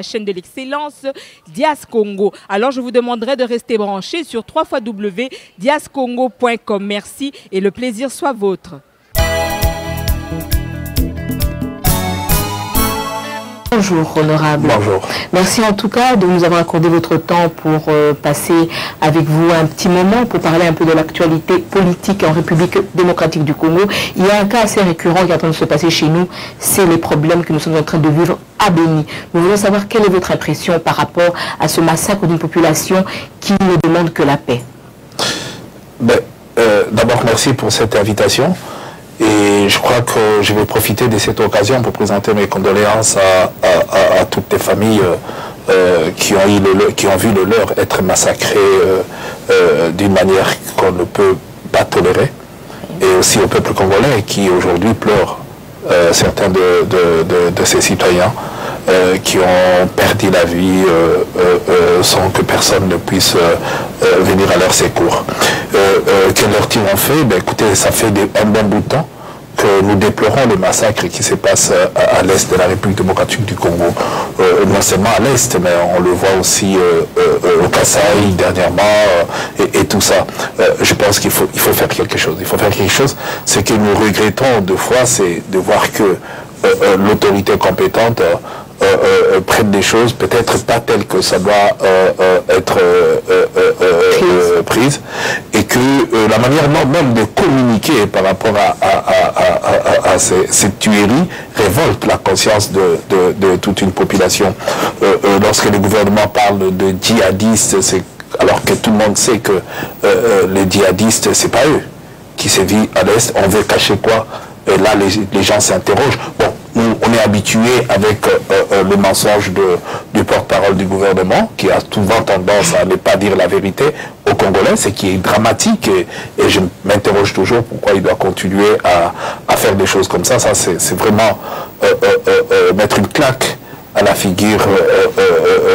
chaîne de l'excellence Dias Congo. Alors je vous demanderai de rester branchés sur www.diascongo.com. Merci et le plaisir soit vôtre. Bonjour, honorable. Bonjour. Merci en tout cas de nous avoir accordé votre temps pour passer avec vous un petit moment pour parler un peu de l'actualité politique en République démocratique du Congo. Il y a un cas assez récurrent qui est en train de se passer chez nous, c'est les problèmes que nous sommes en train de vivre à Béni. Nous voulons savoir quelle est votre impression par rapport à ce massacre d'une population qui ne demande que la paix. D'abord, merci pour cette invitation. Et je crois que je vais profiter de cette occasion pour présenter mes condoléances à toutes les familles qui ont vu le leur être massacrées d'une manière qu'on ne peut pas tolérer. Et aussi au peuple congolais qui aujourd'hui pleure certains de ses citoyens qui ont perdu la vie sans que personne ne puisse venir à leur secours. Quel leur tir ont fait? Écoutez, ça fait un bon bout de temps que nous déplorons les massacres qui se passent à l'est de la République démocratique du Congo. Non seulement à l'est, mais on le voit aussi au Kasaï dernièrement et tout ça. Je pense qu'il faut faire quelque chose. Il faut faire quelque chose. Ce que nous regrettons deux fois, c'est de voir que l'autorité compétente prennent des choses peut-être pas telles que ça doit être prise et que la manière même de communiquer par rapport à ces tueries révolte la conscience de toute une population. Lorsque le gouvernement parle de djihadistes, alors que tout le monde sait que les djihadistes, c'est pas eux qui sévissent à l'Est, on veut cacher quoi? Et là, les gens s'interrogent. Bon, nous, on est habitués avec le mensonge du porte-parole du gouvernement, qui a souvent tendance à ne pas dire la vérité aux Congolais, ce qui est dramatique. Et je m'interroge toujours pourquoi il doit continuer à faire des choses comme ça. Ça, c'est vraiment mettre une claque à la figure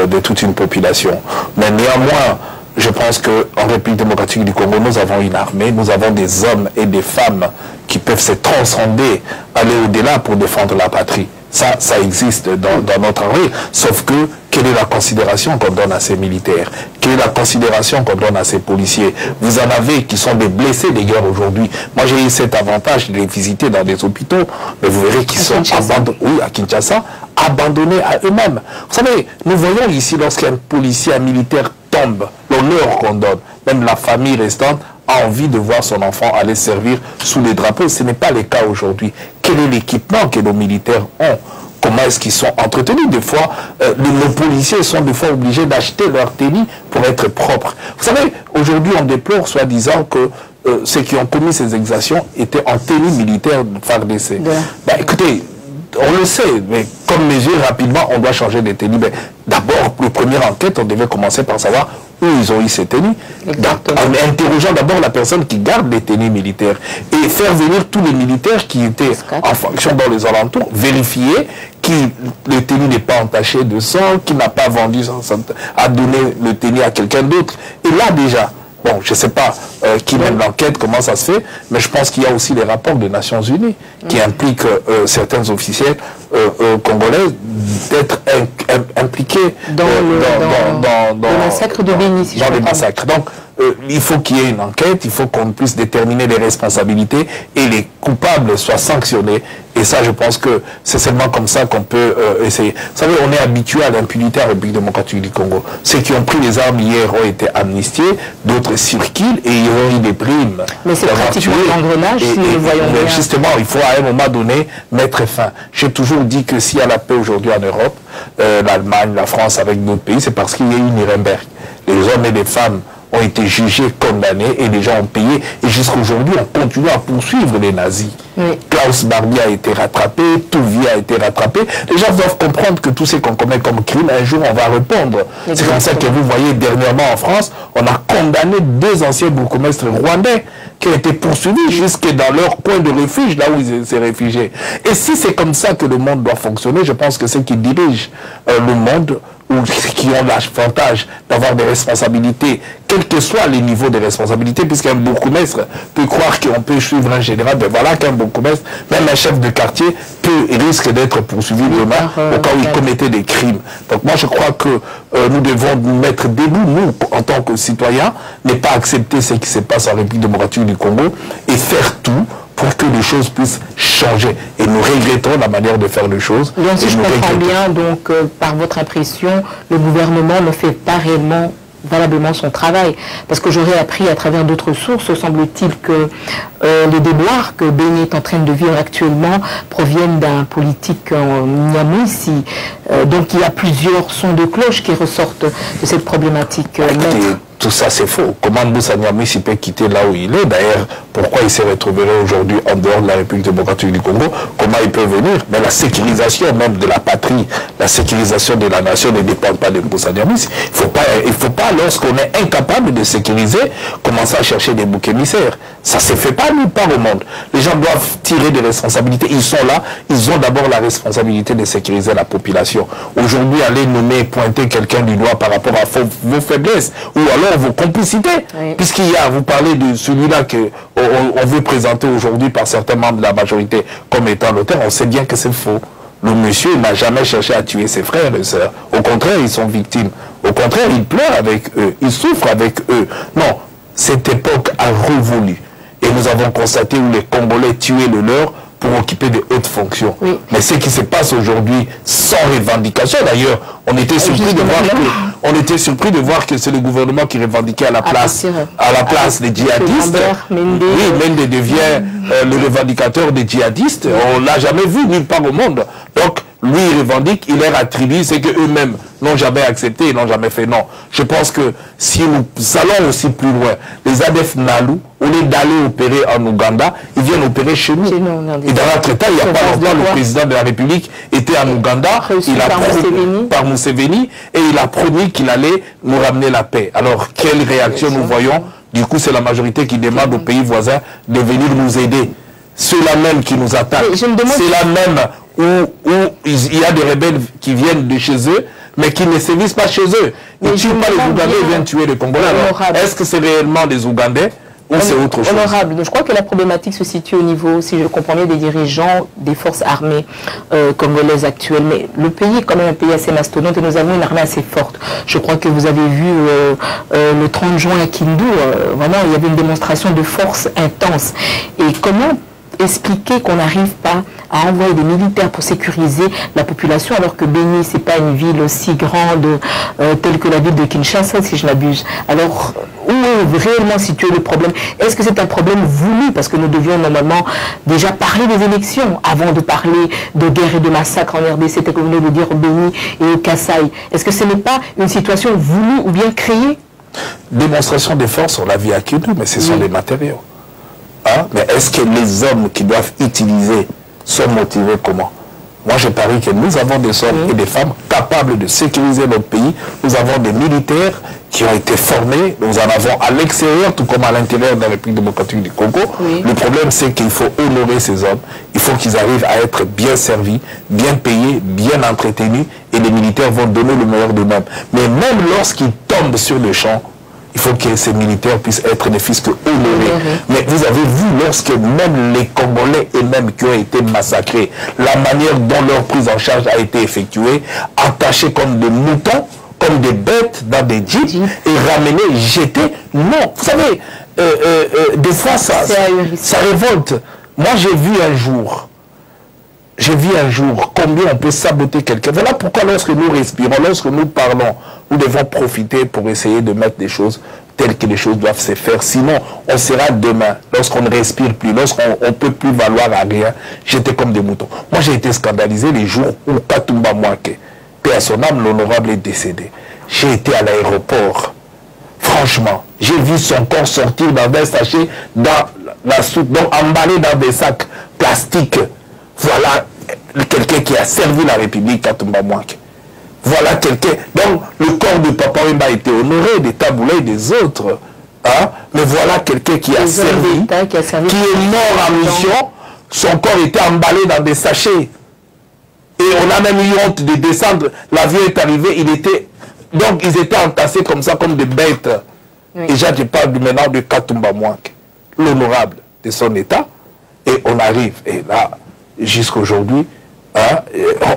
de toute une population. Mais néanmoins, je pense qu'en République démocratique du Congo, nous avons une armée, nous avons des hommes et des femmes qui peuvent se transcender, aller au-delà pour défendre la patrie. Ça existe dans notre armée. Sauf que, quelle est la considération qu'on donne à ces militaires? Quelle est la considération qu'on donne à ces policiers? Vous en avez qui sont des blessés des guerres aujourd'hui. Moi, j'ai eu cet avantage de les visiter dans des hôpitaux, mais vous verrez qu'ils sont abandonnés, oui, à Kinshasa, abandonnés à eux-mêmes. Vous savez, nous voyons ici, lorsqu'un policier, un militaire tombe, l'honneur qu'on donne, même la famille restante a envie de voir son enfant aller servir sous les drapeaux. Ce n'est pas le cas aujourd'hui. Quel est l'équipement que nos militaires ont? Comment est-ce qu'ils sont entretenus? Des fois, nos policiers sont des fois obligés d'acheter leur tenue pour être propres. Vous savez, aujourd'hui, on déplore soi-disant que ceux qui ont commis ces exactions étaient en tenue militaire de FARDC. Écoutez, on le sait, mais comme mesure, rapidement, on doit changer de tenue. D'abord, pour la première enquête, on devait commencer par savoir où ils ont eu ces tenues. En interrogeant d'abord la personne qui garde les tenues militaires et faire venir tous les militaires qui étaient en fonction dans les alentours, vérifier que le tenue n'est pas entaché de sang, qu'il n'a pas vendu, à donner le tenue à quelqu'un d'autre. Et là déjà, bon, je ne sais pas qui mène l'enquête, comment ça se fait, mais je pense qu'il y a aussi les rapports des Nations Unies qui impliquent certains officiels congolais d'être impliqués dans le massacre de Béni, si dans les massacres. Donc, il faut qu'il y ait une enquête, il faut qu'on puisse déterminer les responsabilités et les coupables soient sanctionnés. Et ça, je pense que c'est seulement comme ça qu'on peut essayer. Vous savez, on est habitué à l'impunité en République démocratique du Congo. Ceux qui ont pris les armes hier ont été amnistiés, d'autres circulent et ils ont eu des primes. Mais c'est pratiquement l'engrenage, si nous le voyons bien. Justement, il faut à un moment donné mettre fin. J'ai toujours dit que s'il y a la paix aujourd'hui en Europe, l'Allemagne, la France avec d'autres pays, c'est parce qu'il y a eu Nuremberg. Les hommes et les femmes ont été jugés, condamnés et les gens ont payé. Et jusqu'à aujourd'hui, on continue à poursuivre les nazis. Oui. Klaus Barbie a été rattrapé, Touvi a été rattrapé. Les gens doivent comprendre que tout ce qu'on commet comme crime, un jour on va répondre. C'est comme ça que vous voyez dernièrement en France, on a condamné 2 anciens bourgmestres rwandais qui ont été poursuivis jusque dans leur coin de refuge, là où ils s'est réfugiés. Et si c'est comme ça que le monde doit fonctionner, je pense que ceux qui dirigent le monde ou qui ont l'avantage d'avoir des responsabilités, quels que soient les niveaux de responsabilité, puisqu'un bourgmestre peut croire qu'on peut suivre un général, mais voilà qu'un bourgmestre, même un chef de quartier, risque d'être poursuivi demain au cas où il commettait des crimes. Donc moi je crois que nous devons nous mettre debout, nous, en tant que citoyens, ne pas accepter ce qui se passe en République démocratique du Congo et faire tout pour que les choses puissent changer. Et nous regrettons la manière de faire les choses. Bien, si je comprends bien, donc par votre impression, le gouvernement ne fait pas réellement valablement son travail. Parce que j'aurais appris à travers d'autres sources, semble-t-il que les déboires que Béni est en train de vivre actuellement proviennent d'un politique en Nyamwisi. Donc il y a plusieurs sons de cloche qui ressortent de cette problématique. Tout ça c'est faux. Comment Moussa Nyamwisi peut quitter là où il est? D'ailleurs, pourquoi il s'est retrouvé aujourd'hui en dehors de la République démocratique du Congo? Comment il peut venir? Mais la sécurisation même de la patrie, la sécurisation de la nation ne dépend pas de Moussa Nyamwisi. Il faut pas lorsqu'on est incapable de sécuriser, commencer à chercher des boucs émissaires. Ça ne se fait pas nulle part au monde. Les gens doivent tirer des responsabilités. Ils sont là, ils ont d'abord la responsabilité de sécuriser la population. Aujourd'hui, aller nommer, pointer quelqu'un du doigt par rapport à vos faiblesses, ou alors vos complicités. Oui. Puisqu'il y a, vous parlez de celui-là qu'on veut présenter aujourd'hui par certains membres de la majorité comme étant l'auteur, on sait bien que c'est faux. Le monsieur n'a jamais cherché à tuer ses frères et sœurs. Au contraire, ils sont victimes. Au contraire, il pleure avec eux, il souffre avec eux. Non, cette époque a révolu. Et nous avons constaté où les Congolais tuaient le leur pour occuper de hautes fonctions. Oui. Mais ce qui se passe aujourd'hui, sans revendication, d'ailleurs, on était surpris de voir que c'est le gouvernement qui revendiquait à la place des djihadistes. Oui, Mende devient le revendicateur des djihadistes. On ne l'a jamais vu nulle part au monde. Donc, lui, il revendique, il leur attribue ce qu'eux-mêmes n'ont jamais accepté, ils n'ont jamais fait. Non. Je pense que si nous allons aussi plus loin, les ADF Nalu, au lieu d'aller opérer en Ouganda, ils viennent opérer chez nous. Et dans notre état, il n'y a pas longtemps, le président de la République était en Ouganda, par Museveni, et il a promis qu'il allait nous ramener la paix. Alors, quelle réaction nous voyons? Du coup, c'est la majorité qui demande aux pays voisins de venir nous aider. Ceux-là même qui nous attaquent, c'est là même où il y a des rebelles qui viennent de chez eux, mais qui ne sévissent pas chez eux. Ils ne tuent pas les Ougandais, ils viennent tuer les Congolais. Est-ce que c'est réellement des Ougandais ou c'est autre chose? Honorable, je crois que la problématique se situe au niveau, si je comprends bien, des dirigeants des forces armées congolaises actuelles. Mais le pays est quand même un pays assez mastodonte et nous avons une armée assez forte. Je crois que vous avez vu le 30 juin à Kindu, vraiment il y avait une démonstration de force intense. Et comment expliquer qu'on n'arrive pas à envoyer des militaires pour sécuriser la population alors que Béni, ce n'est pas une ville aussi grande telle que la ville de Kinshasa, si je n'abuse. Alors, où est réellement situé le problème? Est-ce que c'est un problème voulu? Parce que nous devions normalement déjà parler des élections avant de parler de guerre et de massacre en RDC, c'était comme vous venez de dire au Béni et au Kasaï. Est-ce que ce n'est pas une situation voulue ou bien créée? Démonstration de force, on l'a vu à Kindu, mais ce sont des matériaux. Hein? Mais est-ce que les hommes qui doivent utiliser sont motivés comment? Moi, je parie que nous avons des hommes et des femmes capables de sécuriser notre pays. Nous avons des militaires qui ont été formés. Nous en avons à l'extérieur, tout comme à l'intérieur de la République démocratique du Congo. Le problème, c'est qu'il faut honorer ces hommes. Il faut qu'ils arrivent à être bien servis, bien payés, bien entretenus. Et les militaires vont donner le meilleur d'eux-mêmes. Mais même lorsqu'ils tombent sur le champ, il faut que ces militaires puissent être ne fût-ce que honorés. Mais vous avez vu, lorsque même les Congolais eux-mêmes qui ont été massacrés, la manière dont leur prise en charge a été effectuée, attachés comme des moutons, comme des bêtes dans des jeeps, et ramenés, jetés. Non, vous savez, des fois, ça révolte. Moi, j'ai vu un jour combien on peut saboter quelqu'un. Voilà pourquoi lorsque nous respirons, lorsque nous parlons, nous devons profiter pour essayer de mettre des choses telles que les choses doivent se faire. Sinon, on sera demain, lorsqu'on ne respire plus, lorsqu'on ne peut plus valoir à rien, j'étais comme des moutons. Moi, j'ai été scandalisé les jours où Katumba Mouake, paix à son âme, l'honorable est décédé. J'ai été à l'aéroport. Franchement, j'ai vu son corps sortir dans un sachet, dans la soupe, donc emballé dans des sacs plastiques. Voilà quelqu'un qui a servi la République, Katumba Mouake. Voilà quelqu'un. Donc, le corps de Papa Wemba a été honoré, des taboulets des autres. Hein? Mais voilà quelqu'un qui a servi, qui est mort en mission. Son corps était emballé dans des sachets. Et on a même eu honte de descendre. L'avion est arrivé, donc ils étaient entassés comme ça, comme des bêtes. Oui. Et je parle maintenant de Katumba Mwanke, l'honorable de son état. Et on arrive. Et là, jusqu'aujourd'hui, hein,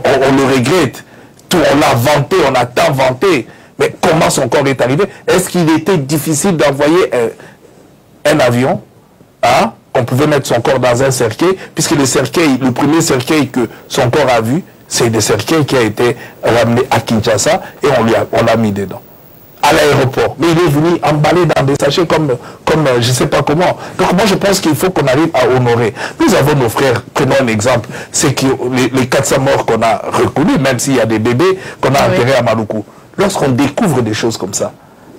on le regrette. Tout, on l'a vanté, on a tant vanté. Mais comment son corps est arrivé? Est-ce qu'il était difficile d'envoyer un avion, hein, qu'on pouvait mettre son corps dans un cercueil, puisque le premier cercueil que son corps a vu, c'est le cercueil qui a été ramené à Kinshasa et on l'a mis dedans, à l'aéroport. Mais il est venu emballé dans des sachets comme je ne sais pas comment. Donc moi je pense qu'il faut qu'on arrive à honorer. Nous avons nos frères, prenons un exemple, c'est que les 400 morts qu'on a reconnus, même s'il y a des bébés qu'on a enterrés à Maluku. Lorsqu'on découvre des choses comme ça,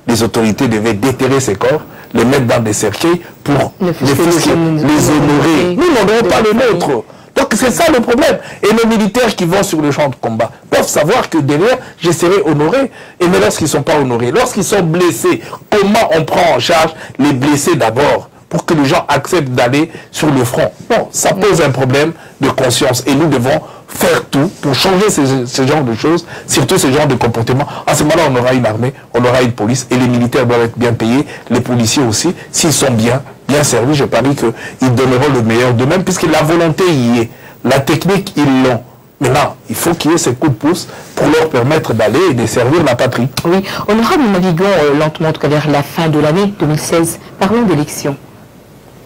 les autorités devaient déterrer ces corps, les mettre dans des cercueils pour les honorer. Nous n'honorons pas les nôtres. Donc c'est ça le problème. Et les militaires qui vont sur le champ de combat peuvent savoir que derrière, je serai honoré. Et mais lorsqu'ils ne sont pas honorés, lorsqu'ils sont blessés, comment on prend en charge les blessés d'abord pour que les gens acceptent d'aller sur le front? Bon, ça pose un problème de conscience. Et nous devons faire tout pour changer ce genre de choses, surtout ce genre de comportement. À ce moment-là, on aura une armée, on aura une police, et les militaires doivent être bien payés, les policiers aussi, s'ils sont bien servis, je parie qu'ils donneront le meilleur d'eux-mêmes, puisque la volonté y est, la technique, ils l'ont. Maintenant, il faut qu'il y ait ces coups de pouce pour leur permettre d'aller et de servir la patrie. Oui, honorable, nous naviguons lentement, en tout cas vers la fin de l'année 2016. Parlons d'élections.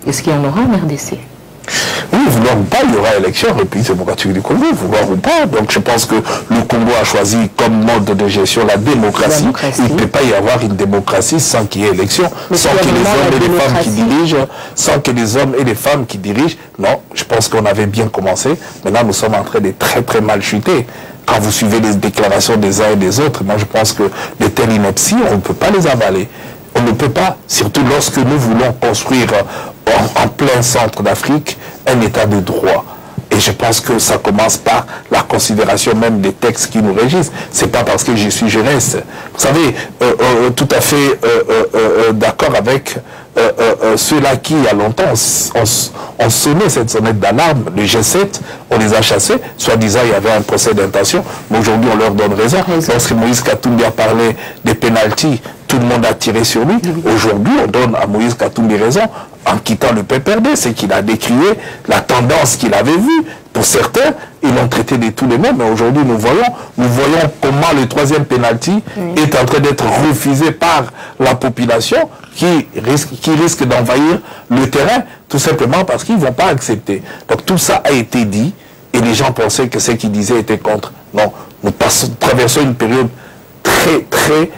Est-ce qu'il y en aura en RDC? Oui, vouloir ou pas, il y aura élection en République démocratique du Congo, vouloir ou pas. Donc je pense que le Congo a choisi comme mode de gestion la démocratie. Il ne peut pas y avoir une démocratie sans qu'il y ait élection, sans que les hommes et les femmes qui dirigent, sans que les hommes et les femmes qui dirigent. Non, je pense qu'on avait bien commencé. Maintenant, nous sommes en train de très très mal chuter. Quand vous suivez les déclarations des uns et des autres, moi je pense que de telles inepties, on ne peut pas les avaler. On ne peut pas, surtout lorsque nous voulons construire en plein centre d'Afrique un état de droit. Et je pense que ça commence par la considération même des textes qui nous régissent. C'est pas parce que je suis jeunesse. Vous savez, tout à fait d'accord avec ceux-là qui, il y a longtemps, ont sonné cette sonnette d'alarme. Le G7, on les a chassés. Soi-disant, il y avait un procès d'intention. Mais aujourd'hui, on leur donne raison. Lorsque Moïse Katumbi a parlé des pénaltys, tout le monde a tiré sur lui. Aujourd'hui, on donne à Moïse Katumbi raison en quittant le PPRD. C'est qu'il a décrié la tendance qu'il avait vue. Pour certains, ils l'ont traité de tous les mots, mais aujourd'hui, nous voyons comment le troisième pénalty est en train d'être refusé par la population qui risque d'envahir le terrain, tout simplement parce qu'ils ne vont pas accepter. Donc tout ça a été dit, et les gens pensaient que ce qu'ils disaient était contre. Non, nous traversons une période très, très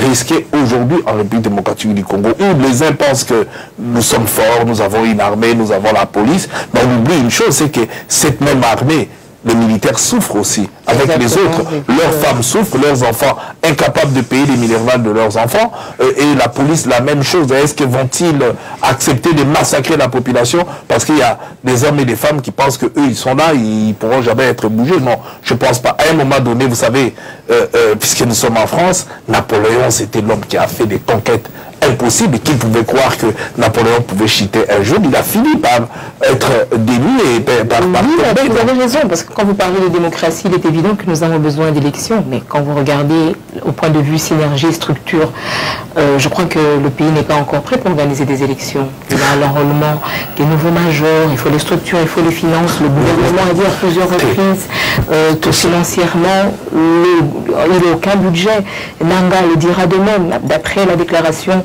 risqué aujourd'hui en République démocratique du Congo, où les uns pensent que nous sommes forts, nous avons une armée, nous avons la police, mais on oublie une chose, c'est que cette même armée, les militaires souffrent aussi avec les autres. Leurs femmes souffrent, leurs enfants incapables de payer les minervales de leurs enfants, et la police la même chose. Est-ce que vont-ils accepter de massacrer la population parce qu'il y a des hommes et des femmes qui pensent qu'eux ils sont là, ils ne pourront jamais être bougés? Non, je ne pense pas. À un moment donné, vous savez, puisque nous sommes en France, Napoléon c'était l'homme qui a fait des conquêtes impossible et qui pouvait croire que Napoléon pouvait chuter un jour. Il a fini par être démis et par tomber. Vous avez raison, parce que quand vous parlez de démocratie, il est évident que nous avons besoin d'élections, mais quand vous regardez au point de vue synergie, structure, je crois que le pays n'est pas encore prêt pour organiser des élections. Il y a l'enrôlement des nouveaux majeurs, il faut les structures, il faut les finances. Le gouvernement a dit à plusieurs reprises, tout financièrement, il n'a aucun budget. Nanga le dira de même, d'après la déclaration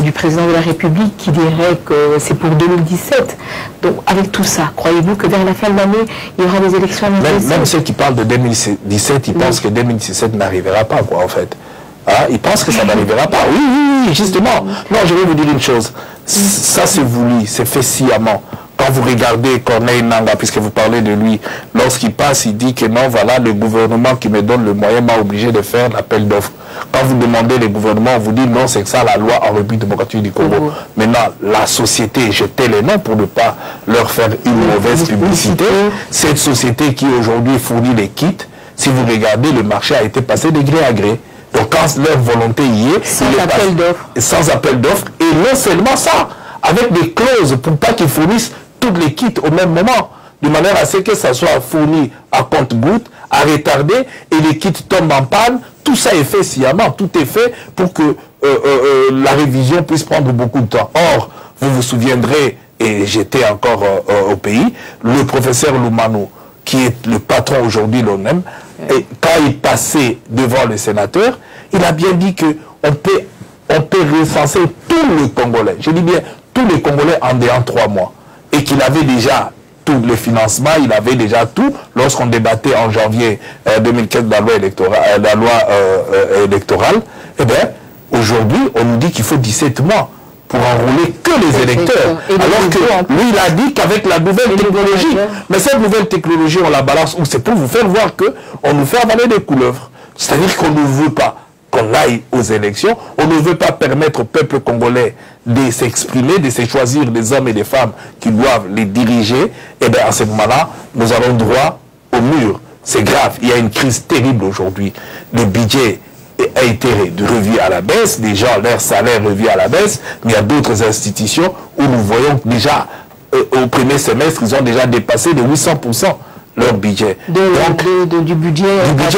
du président de la République qui dirait que c'est pour 2017. Donc avec tout ça, croyez-vous que vers la fin de l'année, il y aura des élections? Même ceux qui parlent de 2017, ils pensent que 2017 n'arrivera pas, quoi, en fait. Ah, ils pensent que ça n'arrivera pas. Oui, justement. Non, je vais vous dire une chose. Ça, c'est voulu, c'est fait sciemment. Quand vous regardez Corneille Nanga, puisque vous parlez de lui, lorsqu'il passe, il dit que non, voilà, le gouvernement qui me donne le moyen m'a obligé de faire l'appel d'offres. Quand vous demandez le gouvernement, on vous dit non, c'est que ça la loi en République démocratique du Congo. Maintenant, la société, jetez les noms pour ne pas leur faire une mauvaise publicité. Cette société qui aujourd'hui fournit les kits, si vous regardez, le marché a été passé de gré à gré. Donc quand leur volonté y est, sans appel d'offres, et non seulement ça, avec des clauses pour pas qu'ils fournissent toutes les kits au même moment. de manière à ce que ça soit fourni à compte-gouttes, à retarder, et les kits tombent en panne. Tout ça est fait sciemment, tout est fait pour que la révision puisse prendre beaucoup de temps. Or, vous vous souviendrez, et j'étais encore au pays, le professeur Lumano, qui est le patron aujourd'hui de l'ONEM, et quand il passait devant le sénateur, il a bien dit qu'on peut recenser tous les Congolais, je dis bien tous les Congolais en 3 mois, et qu'il avait déjà tout le financement, il avait déjà tout lorsqu'on débattait en janvier 2015 de la loi électorale. Eh bien, aujourd'hui, on nous dit qu'il faut 17 mois pour enrôler que les électeurs. Alors que lui, il a dit qu'avec la nouvelle technologie, mais cette nouvelle technologie, on la balance, ou c'est pour vous faire voir qu'on nous fait avaler des couleuvres. C'est-à-dire qu'on ne veut pas qu'on aille aux élections, on ne veut pas permettre au peuple congolais de s'exprimer, de se choisir des hommes et des femmes qui doivent les diriger. Et bien à ce moment-là, nous allons droit au mur. C'est grave, il y a une crise terrible aujourd'hui. Le budget a été revu à la baisse, des gens, leur salaire revu à la baisse, mais il y a d'autres institutions où nous voyons déjà, au premier semestre, ils ont déjà dépassé de 800% leur budget. Du budget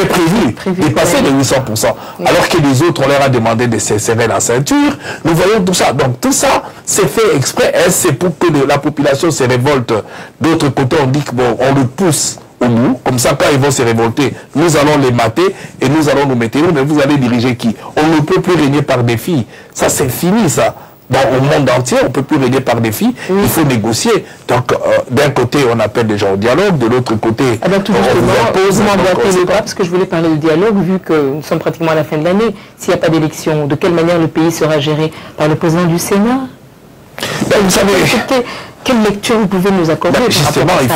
prévu, dépassé de 800%. Alors que les autres, on leur a demandé de se serrer la ceinture. Nous voyons tout ça. Donc tout ça, c'est fait exprès. C'est pour que la population se révolte. D'autre côté, on dit que bon, on le pousse au bout. Comme ça, quand ils vont se révolter, nous allons les mater et nous allons nous mettre. Mais vous allez diriger qui? On ne peut plus régner par défi. Ça, c'est fini, ça. Au monde entier, on ne peut plus régner par défi, il faut négocier. Donc, d'un côté, on appelle les gens au dialogue, de l'autre côté, tout justement, le pas, parce que je voulais parler de dialogue, vu que nous sommes pratiquement à la fin de l'année. S'il n'y a pas d'élection, de quelle manière le pays sera géré? Par le président du Sénat? Vous savez... Quelle lecture vous pouvez nous accorder? Justement, il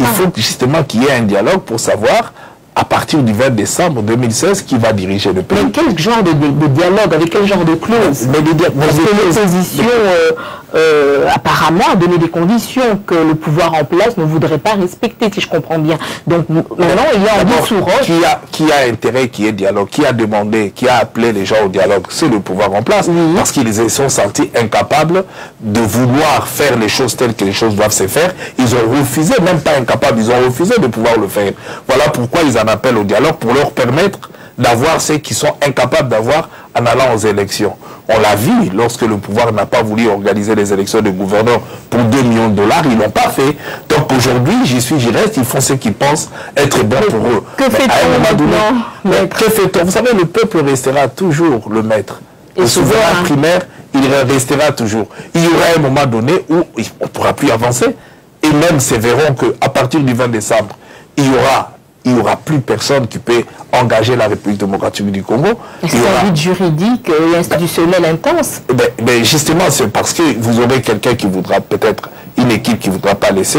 faut justement qu'il y ait un dialogue pour savoir, à partir du 20 décembre 2016, qui va diriger le pays. Mais quel genre de dialogue, avec quel genre de clause? Parce que l'opposition, apparemment, a donné des conditions que le pouvoir en place ne voudrait pas respecter, si je comprends bien. Donc maintenant, il y a un bout sous roche. Qui a intérêt qu'il y ait dialogue? Qui a demandé, qui a appelé les gens au dialogue? C'est le pouvoir en place. Parce qu'ils se sont sentis incapables de vouloir faire les choses telles que les choses doivent se faire. Ils ont refusé, même pas incapables, ils ont refusé de pouvoir le faire. Voilà pourquoi ils en appellent au dialogue, pour leur permettre d'avoir ce qu'ils sont incapables d'avoir en allant aux élections. On l'a vu lorsque le pouvoir n'a pas voulu organiser les élections de gouverneurs pour 2 millions de $, ils l'ont pas fait. Donc aujourd'hui, j'y reste, ils font ce qu'ils pensent être bon pour eux. Que fait-on? Que fait-on? Vous savez, le peuple restera toujours le maître. Et le souverain primaire, il restera toujours. Il y aura un moment donné où on ne pourra plus avancer. Et même, c'est verront qu'à partir du 20 décembre, il n'y aura plus personne qui peut engager la République démocratique du Congo. C'est un vide juridique et institutionnel intense. Justement, c'est parce que vous aurez quelqu'un qui voudra peut-être, une équipe qui ne voudra pas laisser,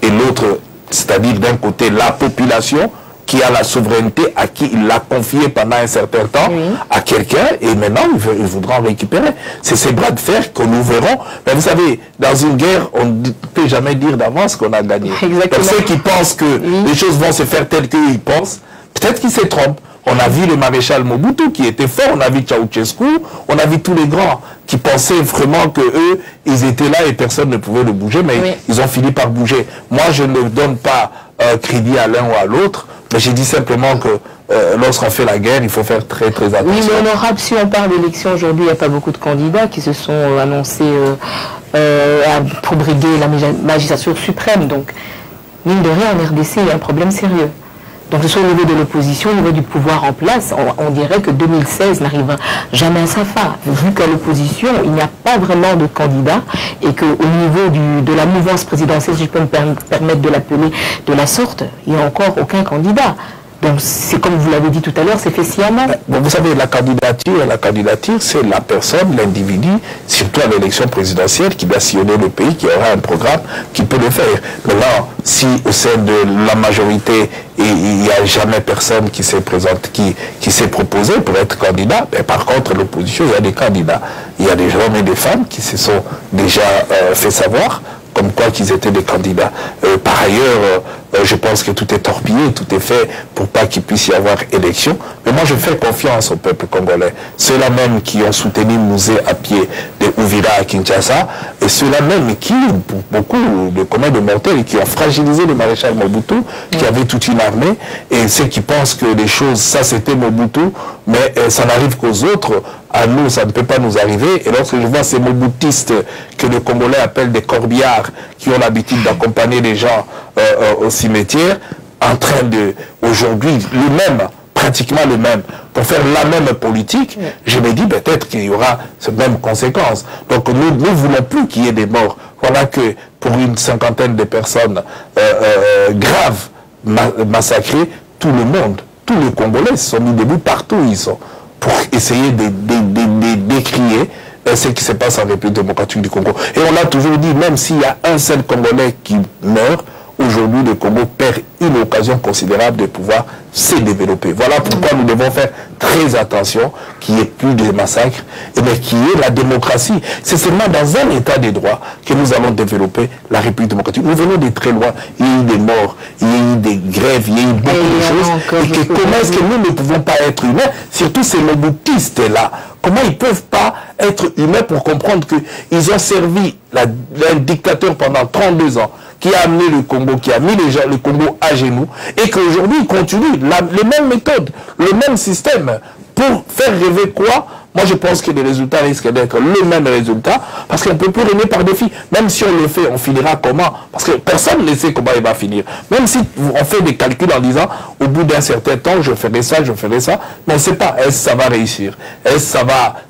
et l'autre, c'est-à-dire d'un côté la population, qui a la souveraineté, à qui il l'a confié pendant un certain temps, à quelqu'un, et maintenant il voudra en récupérer. C'est ces bras de fer que nous verrons. Mais vous savez, dans une guerre, on ne peut jamais dire d'avance qu'on a gagné. Donc ceux qui pensent que les choses vont se faire telles qu'ils pensent, peut-être qu'ils se trompent. On a vu le maréchal Mobutu qui était fort, on a vu Ceausescu, on a vu tous les grands qui pensaient vraiment que eux, ils étaient là et personne ne pouvait le bouger, mais ils ont fini par bouger. Moi, je ne donne pas crédit à l'un ou à l'autre, mais j'ai dit simplement que lorsqu'on fait la guerre, il faut faire très très attention. Oui, mais honorable, si on parle d'élection aujourd'hui, il n'y a pas beaucoup de candidats qui se sont annoncés pour briguer la magistrature suprême. Donc, mine de rien, en RDC, il y a un problème sérieux. Donc, ce soit au niveau de l'opposition, au niveau du pouvoir en place, on dirait que 2016 n'arrivera jamais à sa fin. Vu qu'à l'opposition, il n'y a pas vraiment de candidat et qu'au niveau de la mouvance présidentielle, si je peux me permettre de l'appeler de la sorte, il n'y a encore aucun candidat. Donc, c'est comme vous l'avez dit tout à l'heure, c'est fait sciemment. Bon, vous savez, la candidature, c'est la personne, l'individu, surtout à l'élection présidentielle, qui doit sillonner le pays, qui aura un programme qui peut le faire. Maintenant, si au sein de la majorité, il n'y a jamais personne qui s'est présenté, qui s'est proposé pour être candidat, mais par contre, l'opposition, il y a des candidats. Il y a des hommes et des femmes qui se sont déjà fait savoir comme quoi qu'ils étaient des candidats. Par ailleurs, je pense que tout est torpillé, tout est fait pour pas qu'il puisse y avoir élection. Mais moi, je fais confiance au peuple congolais. Ceux-là même qui ont soutenu Mouzé à pied, des Ouvira à Kinshasa, et ceux-là même qui, pour beaucoup de communs de mortels, qui ont fragilisé le maréchal Mobutu, qui avait toute une armée, et ceux qui pensent que les choses, ça c'était Mobutu, mais ça n'arrive qu'aux autres, à nous ça ne peut pas nous arriver. Et lorsque je vois ces Mobutistes que les Congolais appellent des corbillards, qui ont l'habitude d'accompagner les gens au cimetière, en train de, aujourd'hui, le même, pratiquement le même, pour faire la même politique, je me dis peut-être qu'il y aura ces mêmes conséquences. Donc nous ne voulons plus qu'il y ait des morts. Voilà que pour une cinquantaine de personnes graves massacrées, tout le monde, tous les Congolais se sont mis debout partout où ils sont, pour essayer de décrier ce qui se passe en République démocratique du Congo. Et on l'a toujours dit, même s'il y a un seul Congolais qui meurt, aujourd'hui, le Congo perd une occasion considérable de pouvoir se développer. Voilà pourquoi nous devons faire très attention qu'il n'y ait plus de massacres, mais qu'il y ait la démocratie. C'est seulement dans un état de droit que nous allons développer la République démocratique. Nous venons de très loin. Il y a eu des morts, il y a eu des grèves, il y a eu beaucoup de choses. Et que comment est-ce que nous ne pouvons pas être humains, surtout ces mobutistes-là, comment ils ne peuvent pas être humains pour comprendre qu'ils ont servi un dictateur pendant 32 ans, qui a amené le Congo, qui a mis le Congo à genoux, et qu'aujourd'hui, il continue les mêmes méthodes, le même système, pour faire rêver quoi? Moi, je pense que les résultats risquent d'être le même résultat, parce qu'on ne peut plus régner par défi. Même si on le fait, on finira comment? Parce que personne ne sait comment il va finir. Même si on fait des calculs en disant, au bout d'un certain temps, je ferai ça, mais on ne sait pas, est-ce que ça va réussir? Est-ce que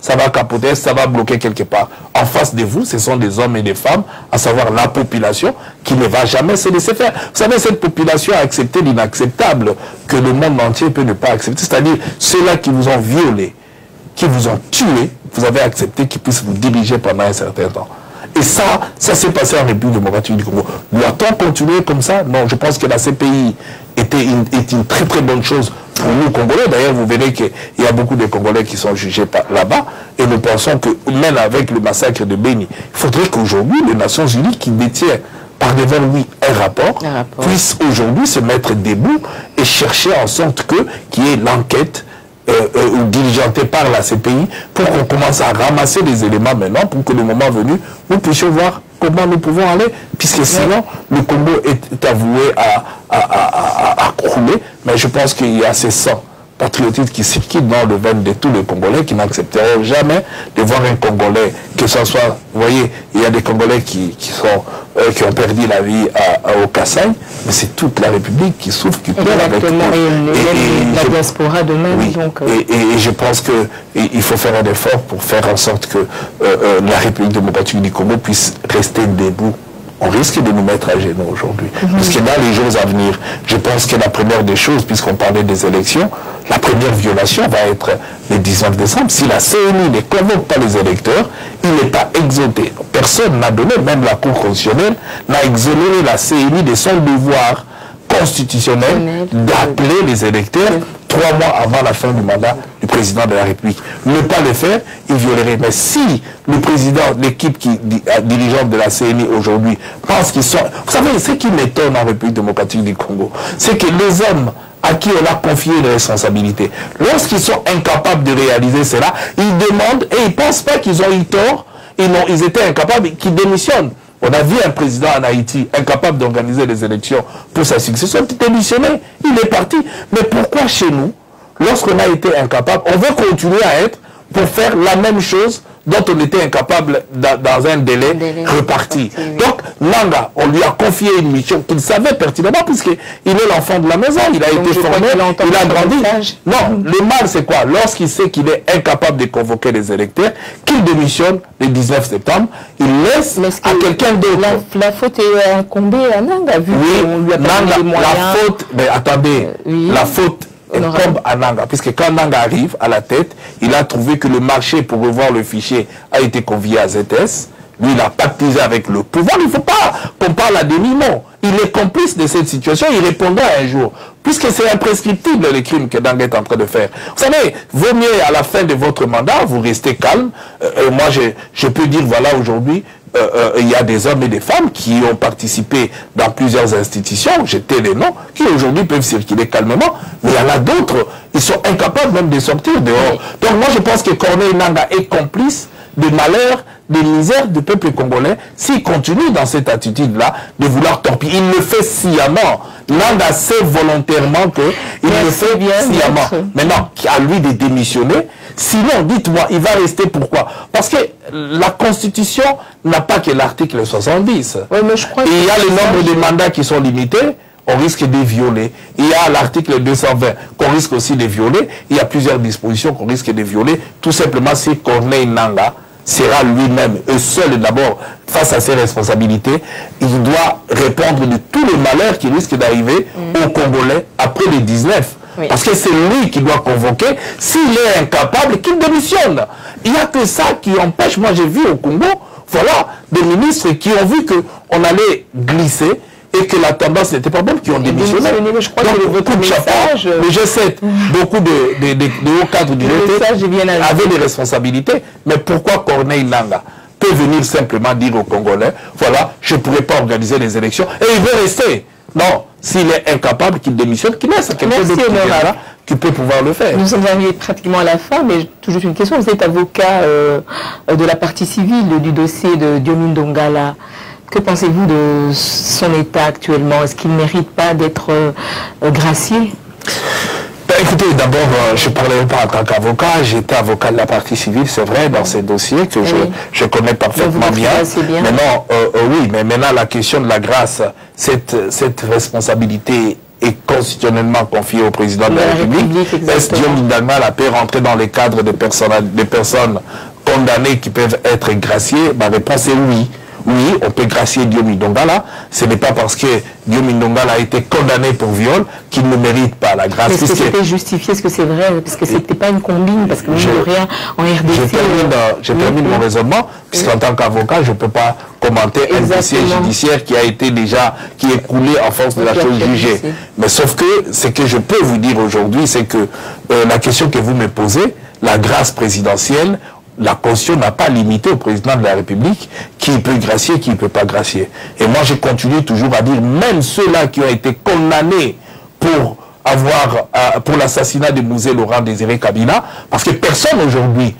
ça va capoter? Est-ce que ça va bloquer quelque part? En face de vous, ce sont des hommes et des femmes, à savoir la population, qui ne va jamais se laisser faire. Vous savez, cette population a accepté l'inacceptable, que le monde entier peut ne pas accepter. C'est-à-dire, ceux-là qui vous ont violé, qui vous ont tué, vous avez accepté qu'ils puissent vous diriger pendant un certain temps. Et ça s'est passé en République démocratique du Congo. Doit-on continuer comme ça? Non, je pense que la CPI est une très très bonne chose pour nous Congolais. D'ailleurs, vous verrez qu'il y a beaucoup de Congolais qui sont jugés là-bas. Et nous pensons que même avec le massacre de Beni, il faudrait qu'aujourd'hui, les Nations Unies qui détiennent par devant lui un rapport, puissent aujourd'hui se mettre debout et chercher en sorte qu'il y ait l'enquête diligenté par la CPI pour qu'on commence à ramasser les éléments maintenant pour que le moment venu, nous puissions voir comment nous pouvons aller, puisque sinon le Congo est avoué à crouler. Mais je pense qu'il y a ces sangs patriotiques qui circulent dans le veine de tous les Congolais qui n'accepteront jamais de voir un Congolais, que ce soit, vous voyez, il y a des Congolais qui ont perdu la vie au Kassai, mais c'est toute la République qui souffre, qui pleure avec eux. Et la diaspora de même. Oui, donc, et je pense qu'il faut faire un effort pour faire en sorte que la République démocratique du Congo puisse rester debout. On risque de nous mettre à genoux aujourd'hui. Parce que dans les jours à venir, je pense que la première des choses, puisqu'on parlait des élections, la première violation va être le 19 décembre. Si la CNI ne convoque pas les électeurs, il n'est pas exonté. Personne n'a donné, même la Cour constitutionnelle, n'a exonéré la CNI de son devoir constitutionnel d'appeler les électeurs 3 mois avant la fin du mandat du président de la République. Ne pas le faire, il violerait. Mais si le président, l'équipe dirigeante de la CNI aujourd'hui pense qu'ils sont... Vous savez, ce qui m'étonne en République démocratique du Congo, c'est que les hommes à qui on a confié les responsabilités, lorsqu'ils sont incapables de réaliser cela, ils demandent, et ils ne pensent pas qu'ils ont eu tort, ils étaient incapables, qu'ils démissionnent. On a vu un président en Haïti incapable d'organiser les élections pour sa succession, il est démissionné, il est parti. Mais pourquoi chez nous, lorsqu'on a été incapable, on veut continuer à être pour faire la même chose dont on était incapable dans un délai reparti. Donc, Nanga, on lui a confié une mission qu'il savait pertinemment, puisqu'il est l'enfant de la maison, il a été formé, il a grandi. Non, le mal c'est quoi? Lorsqu'il sait qu'il est incapable de convoquer les électeurs, qu'il démissionne le 19 septembre, il laisse à quelqu'un d'autre. La faute est incombée à Nanga, vu qu'on lui a pas donné les moyens. La faute, mais attendez, la faute tombe à Nanga, puisque quand Nanga arrive à la tête, il a trouvé que le marché pour revoir le fichier a été convié à ZS. Lui, il a pactisé avec le pouvoir. Il ne faut pas qu'on parle à demi-mot. Il est complice de cette situation. Il répondra un jour. Puisque c'est imprescriptible les crimes que Nanga est en train de faire. Vous savez, vaut mieux à la fin de votre mandat, vous restez calme. Moi, je peux dire, voilà, aujourd'hui, il y a des hommes et des femmes qui ont participé dans plusieurs institutions, j'étais les noms, qui aujourd'hui peuvent circuler calmement, mais il y en a d'autres, ils sont incapables même de sortir dehors. Donc moi je pense que Corneille Nanga est complice des malheurs, des misères du peuple congolais s'il continue dans cette attitude-là de vouloir torpiller. Il le fait sciemment. Nanga sait volontairement qu'il le fait sciemment. Maintenant, à lui de démissionner. Sinon, dites-moi, il va rester pourquoi? Parce que la Constitution n'a pas que l'article 70. Oui, mais je crois il y a le nombre de mandats qui sont limités. On risque de violer. Il y a l'article 220 qu'on risque aussi de violer. Il y a plusieurs dispositions qu'on risque de violer. Tout simplement si Corneille Nangaa sera lui-même, seul d'abord, face à ses responsabilités, il doit répondre de tous les malheurs qui risquent d'arriver aux Congolais après le 19. Oui. Parce que c'est lui qui doit convoquer. S'il est incapable, qu'il démissionne. Il n'y a que ça qui empêche. Moi, j'ai vu au Congo, voilà, des ministres qui ont vu qu'on allait glisser et que la tendance n'était pas bonne, qui ont démissionné. Mais je crois que votre message... Le G7, beaucoup de hauts cadres du G7 avaient des responsabilités. Mais pourquoi Corneille Nangaa peut venir simplement dire aux Congolais, voilà, je ne pourrais pas organiser les élections, et il veut rester? Non, s'il est incapable, qu'il démissionne, qu'il laisse quelqu'un d'autre qui peut pouvoir le faire. Nous sommes arrivés pratiquement à la fin, mais toujours une question. Vous êtes avocat de la partie civile du dossier de Diomi Ndongala. Que pensez-vous de son état actuellement? Est-ce qu'il ne mérite pas d'être gracié? Écoutez, d'abord, je ne parlerai pas en tant qu'avocat. J'étais avocat de la partie civile, c'est vrai, dans ces dossiers que je connais parfaitement bien. Maintenant, oui, mais maintenant, la question de la grâce, cette responsabilité est constitutionnellement confiée au président de la République. Est-ce que Diomi Ndongala peut rentrer dans les cadres des personnes condamnées qui peuvent être graciées? Ma réponse est oui. Oui, on peut gracier Diomi Ndongala. Ce n'est pas parce que Diomi Ndongala a été condamné pour viol qu'il ne mérite pas la grâce. Est-ce que c'était justifié? Est-ce que c'est vrai? Parce que c'était pas une combine, parce que rien en RDC... Je termine mon raisonnement, puisqu'en tant qu'avocat, je ne peux pas commenter un dossier judiciaire qui a été qui est coulé en force de la chose jugée. Mais sauf que ce que je peux vous dire aujourd'hui, c'est que la question que vous me posez, la grâce présidentielle, la Constitution n'a pas limité au président de la République qui peut gracier, qui ne peut pas gracier. Et moi, je continue toujours à dire, même ceux-là qui ont été condamnés pour l'assassinat de Mouzé Laurent Désiré Kabila, parce que personne aujourd'hui,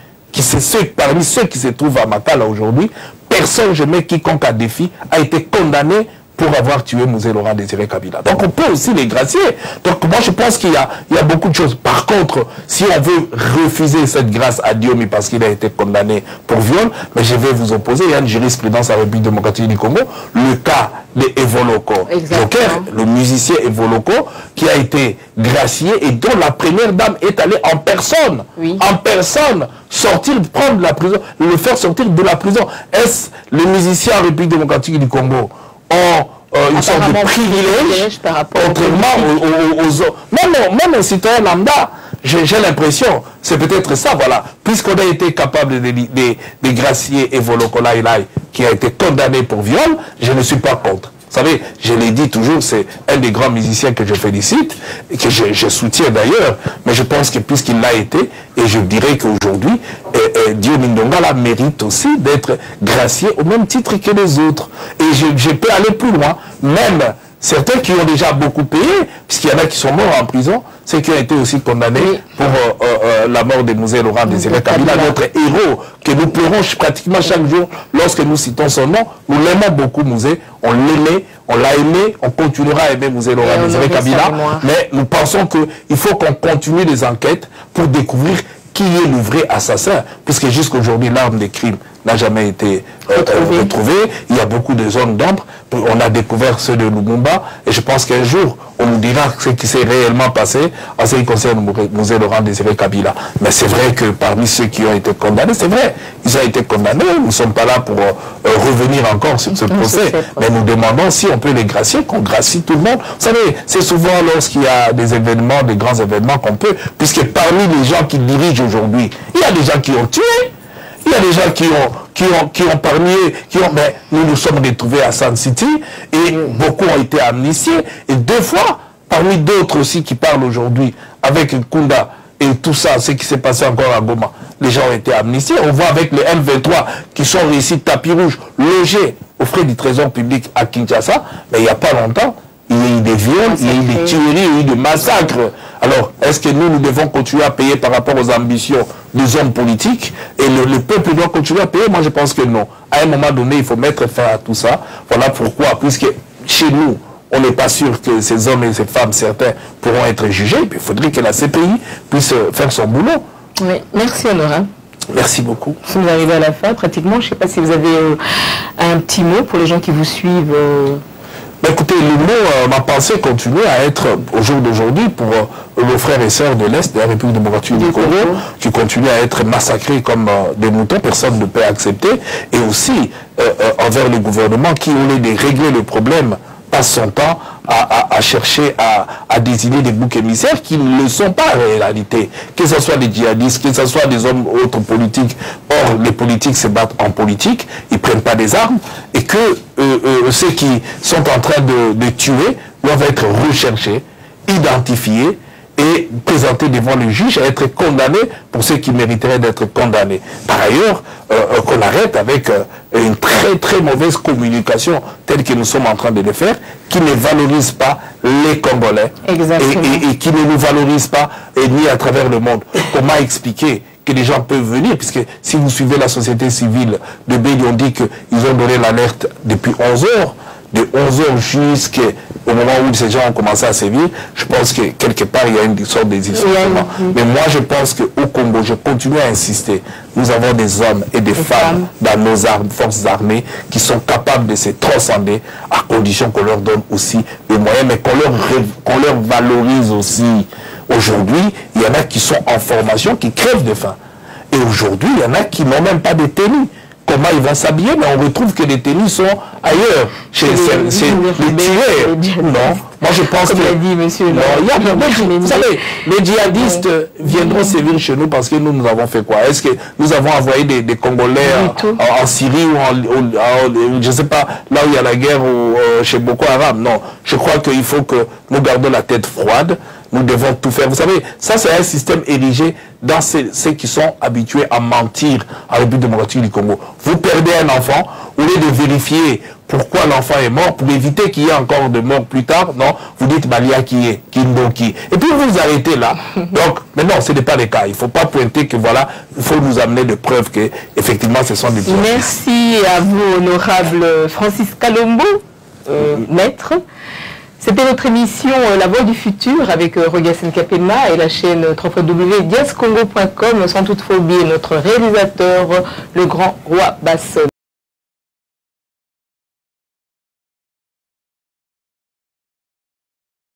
parmi ceux qui se trouvent à Makala aujourd'hui, personne, je mets quiconque à défi, a été condamné pour avoir tué Mouzé Laurent Désiré Kabila. Donc on peut aussi les gracier. Donc moi je pense qu'il y a beaucoup de choses. Par contre, si on veut refuser cette grâce à Diomi parce qu'il a été condamné pour viol, mais je vais vous opposer, il y a une jurisprudence à la République démocratique du Congo, le cas de Evoloko Joker, le musicien Evoloko, qui a été gracié et dont la première dame est allée en personne, sortir, prendre la prison, le faire sortir de la prison. Est-ce le musicien en République démocratique du Congo une sorte de privilège contrairement aux autres. Même un citoyen lambda, j'ai l'impression, c'est peut-être ça, voilà. Puisqu'on a été capable de gracier Evoloko Lailai, qui a été condamné pour viol, je ne suis pas contre. Vous savez, je l'ai dit toujours, c'est un des grands musiciens que je félicite, et que je soutiens d'ailleurs, mais je pense que puisqu'il l'a été, et je dirais qu'aujourd'hui, Diomi Ndongala mérite aussi d'être gracié au même titre que les autres. Et je peux aller plus loin, même certains qui ont déjà beaucoup payé, puisqu'il y en a qui sont morts en prison, ceux qui ont été aussi condamnés pour la mort de Mouzé Laurent Désiré Kabila, notre héros, que nous pleurons pratiquement chaque jour lorsque nous citons son nom. Nous l'aimons beaucoup, Mouzé, on l'aimait, on l'a aimé, on continuera à aimer Mouzé Laurent Désiré Kabila, mais nous pensons qu'il faut qu'on continue les enquêtes pour découvrir qui est le vrai assassin, puisque jusqu'aujourd'hui, l'arme des crimes n'a jamais été retrouvée. Il y a beaucoup de zones d'ombre. On a découvert ceux de Lumumba, et je pense qu'un jour, on nous dira ce qui s'est réellement passé en ce qui concerne Mouzé Laurent Désiré Kabila. Mais c'est vrai que parmi ceux qui ont été condamnés, c'est vrai, ils ont été condamnés. Nous ne sommes pas là pour revenir encore sur ce procès. Mais nous demandons si on peut les gracier, qu'on gracie tout le monde. Vous savez, c'est souvent lorsqu'il y a des événements, des grands événements qu'on peut, puisque parmi les gens qui dirigent aujourd'hui, il y a des gens qui ont tué. Il y a des gens mais nous nous sommes retrouvés à Sun City et beaucoup ont été amnistiés. Et 2 fois, parmi d'autres aussi qui parlent aujourd'hui avec Kunda et tout ça, ce qui s'est passé encore à Goma, les gens ont été amnistiés. On voit avec les M23 qui sont réussis tapis rouge, logés aux frais du trésor public à Kinshasa, mais il n'y a pas longtemps, il y a eu des viols, il y a eu des tueries, il y a eu des massacres Alors, est-ce que nous devons continuer à payer par rapport aux ambitions des hommes politiques et le peuple doit continuer à payer? Moi, je pense que non. À un moment donné, il faut mettre fin à tout ça. Voilà pourquoi, puisque chez nous, on n'est pas sûr que ces hommes et ces femmes, certains, pourront être jugés. Puis il faudrait que la CPI puisse faire son boulot. Oui, merci honorable. Merci beaucoup. Nous arrivons à la fin, pratiquement. Je ne sais pas si vous avez un petit mot pour les gens qui vous suivent. Écoutez, le mot, ma pensée continue à être, au jour d'aujourd'hui, pour nos frères et sœurs de l'Est de la République démocratique du Congo, qui continuent à être massacrés comme des moutons, personne ne peut accepter, et aussi envers le gouvernement qui, au lieu de régler le problème, passe son temps à chercher à désigner des boucs émissaires qui ne le sont pas en réalité. Que ce soit des djihadistes, que ce soit des hommes autres politiques. Or, les politiques se battent en politique, ils ne prennent pas des armes, et que ceux qui sont en train de tuer doivent être recherchés, identifiés, et présentés devant le juge et être condamnés pour ceux qui mériteraient d'être condamnés. Par ailleurs, qu'on arrête avec une très très mauvaise communication telle que nous sommes en train de le faire, qui ne valorise pas les Congolais et qui ne nous valorise pas ni à travers le monde. Comment expliquer que les gens peuvent venir, puisque si vous suivez la société civile de Béli, on dit qu'ils ont donné l'alerte depuis 11 heures, de 11 heures jusqu'au moment où ces gens ont commencé à sévir. Je pense que quelque part, il y a une sorte d'existence. Mais moi, je pense qu'au Congo, je continue à insister. Nous avons des hommes et des femmes dans nos forces armées qui sont capables de se transcender à condition qu'on leur donne aussi les moyens, mais qu'on leur valorise aussi. Aujourd'hui, il y en a qui sont en formation, qui crèvent de faim. Et aujourd'hui, il y en a qui n'ont même pas de tenue. Comment ils vont s'habiller, mais on retrouve que les tenues sont ailleurs, chez les tueurs. Non, moi je pense que... dit monsieur. Non, vous savez, les djihadistes viendront sévir chez nous parce que nous avons fait quoi? Est-ce que nous avons envoyé des Congolais en Syrie ou je ne sais pas, là où il y a la guerre ou chez Boko Haram? Non, je crois qu'il faut que nous gardions la tête froide. Nous devons tout faire. Vous savez, ça c'est un système érigé dans ceux qui sont habitués à mentir en République démocratique du Congo. Vous perdez un enfant, au lieu de vérifier pourquoi l'enfant est mort, pour éviter qu'il y ait encore de morts plus tard, non, vous dites Malia qui est, Kindoki. Et puis vous vous arrêtez là. Donc, mais non, ce n'est pas le cas. Il ne faut pas pointer que voilà, il faut nous amener de preuves que effectivement ce sont des djihadistes. Merci à vous, honorable Francis Kalombo, maître. C'était notre émission La Voix du Futur avec Rogasen Kapema et la chaîne www.diascongo.com, sans toutefois oublier notre réalisateur, le grand roi Bass.